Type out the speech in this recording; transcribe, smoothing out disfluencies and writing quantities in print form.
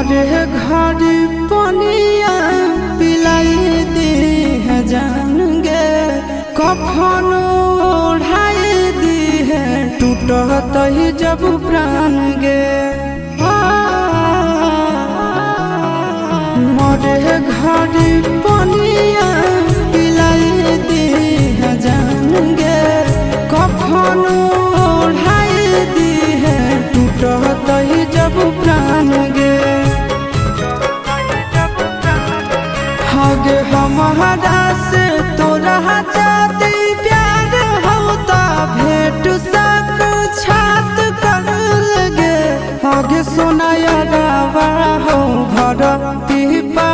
मरे घर पनिया पिलाई दी है जान गे कफन ओढ़ाई दी है टूटत ही जब प्राण गे मरे घर पनिया पिलाई दी है जान गे कफन ओढ़ाई दी है टूटत ही जब प्राण गे हगे हमारा से तोरा जाती प्यार होता भेंट सक छात कर लगे हगे सोनाया गावा हो भरती पा